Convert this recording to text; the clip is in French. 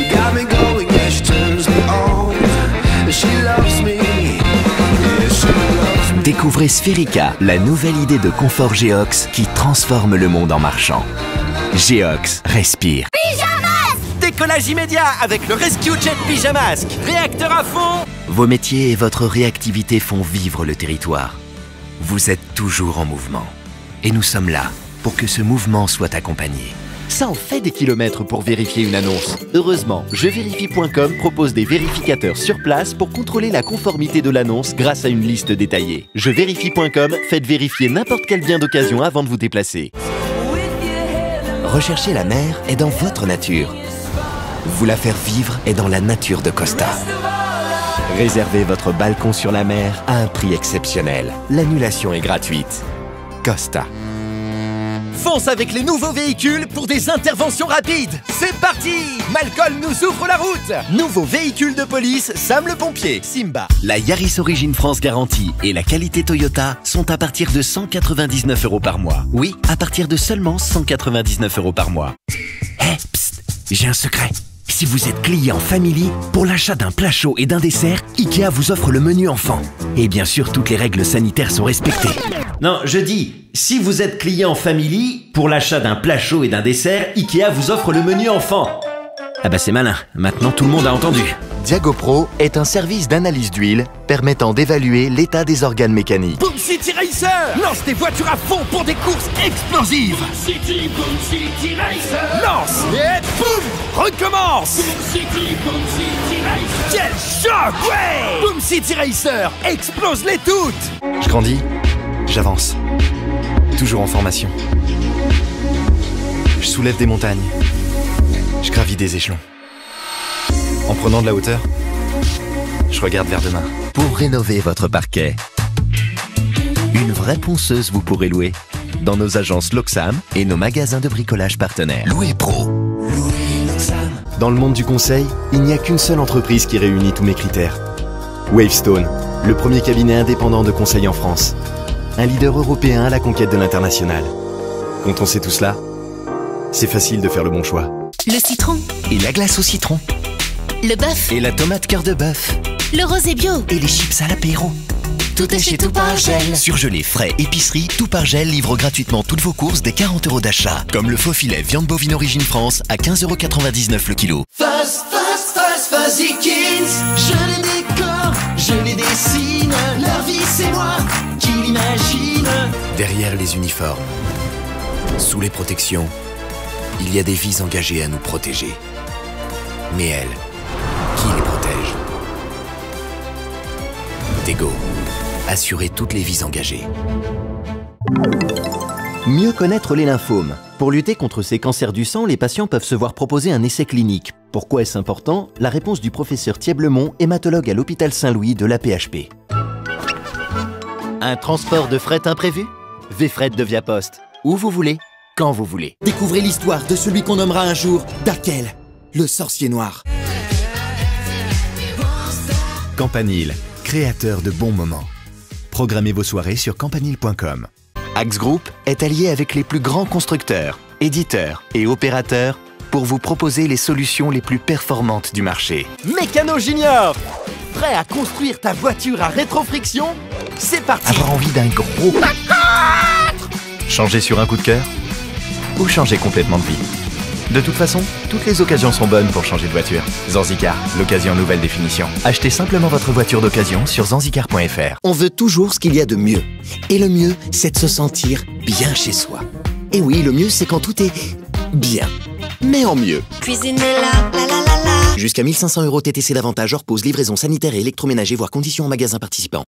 She got me going, yeah, she turns me on. She loves me, yeah, she loves me. Découvrez Spherica, la nouvelle idée de confort Geox qui transforme le monde en marchant. Geox, respire. Décollage immédiat avec le Rescue Jet Pyjamasque. Réacteur à fond. Vos métiers et votre réactivité font vivre le territoire. Vous êtes toujours en mouvement. Et nous sommes là pour que ce mouvement soit accompagné. Ça en fait des kilomètres pour vérifier une annonce. Heureusement, jevérifie.com propose des vérificateurs sur place pour contrôler la conformité de l'annonce grâce à une liste détaillée. Jevérifie.com, faites vérifier n'importe quel bien d'occasion avant de vous déplacer. Rechercher la mer est dans votre nature. Vous la faire vivre est dans la nature de Costa. Réservez votre balcon sur la mer à un prix exceptionnel. L'annulation est gratuite. Costa. Fonce avec les nouveaux véhicules pour des interventions rapides. C'est parti. Malcolm nous ouvre la route. Nouveau véhicule de police, Sam le pompier, Simba. La Yaris Origine France Garantie et la qualité Toyota sont à partir de 199 € par mois. Oui, à partir de seulement 199 € par mois. Hé, psst, j'ai un secret. Si vous êtes client Family, pour l'achat d'un plat chaud et d'un dessert, Ikea vous offre le menu enfant. Et bien sûr, toutes les règles sanitaires sont respectées. Non, je dis, si vous êtes client Family, pour l'achat d'un plat chaud et d'un dessert, Ikea vous offre le menu enfant. Ah bah c'est malin, maintenant tout le monde a entendu. Diago Pro est un service d'analyse d'huile permettant d'évaluer l'état des organes mécaniques. Boom City Racer. Lance tes voitures à fond pour des courses explosives. Boom City Racer. Lance et boum, recommence. Boom City Racer. Quel choc, ouais. Boom City Racer, explose-les toutes. Je grandis, j'avance. Toujours en formation. Je soulève des montagnes. Je gravis des échelons. En prenant de la hauteur, je regarde vers demain. Pour rénover votre parquet, une vraie ponceuse vous pourrez louer dans nos agences Loxam et nos magasins de bricolage partenaires. Louer Pro. Dans le monde du conseil, il n'y a qu'une seule entreprise qui réunit tous mes critères. Wavestone, le premier cabinet indépendant de conseil en France. Un leader européen à la conquête de l'international. Quand on sait tout cela, c'est facile de faire le bon choix. Le citron, Et la glace au citron. le bœuf, Et la tomate cœur de bœuf. le rosé bio. Et les chips à l'apéro. Tout est chez Tout par Gel. Surgelé, frais, épicerie, Tout par Gel livre gratuitement toutes vos courses dès 40 € d'achat. Comme le faux filet viande bovine origine France à 15,99 € le kilo. Fuzzy Kids. Je les décore, je les dessine. Leur vie, c'est moi qui l'imagine. Derrière les uniformes, sous les protections, il y a des vies engagées à nous protéger. Mais elles, qui les protège? Tego, assurez toutes les vies engagées. Mieux connaître les lymphomes. Pour lutter contre ces cancers du sang, les patients peuvent se voir proposer un essai clinique. Pourquoi est-ce important? La réponse du professeur Thieblemont, hématologue à l'hôpital Saint-Louis de l'AP-HP. Un transport de fret imprévu? Vfret de Viapost. Où vous voulez, quand vous voulez. Découvrez l'histoire de celui qu'on nommera un jour Dakel, le sorcier noir. Campanile, créateur de bons moments. Programmez vos soirées sur campanile.com. Axe Group est allié avec les plus grands constructeurs, éditeurs et opérateurs pour vous proposer les solutions les plus performantes du marché. Mécano Junior, prêt à construire ta voiture à rétrofriction? C'est parti. Avoir envie d'un gros... Changer sur un coup de cœur ou changer complètement de vie. De toute façon, toutes les occasions sont bonnes pour changer de voiture. Zanzicar, l'occasion nouvelle définition. Achetez simplement votre voiture d'occasion sur zanzicar.fr. On veut toujours ce qu'il y a de mieux. Et le mieux, c'est de se sentir bien chez soi. Et oui, le mieux, c'est quand tout est bien. Mais en mieux. Cuisiner la. Jusqu'à 1500 € TTC d'avantage hors pause, livraison sanitaire et électroménager, voire conditions en magasin participant.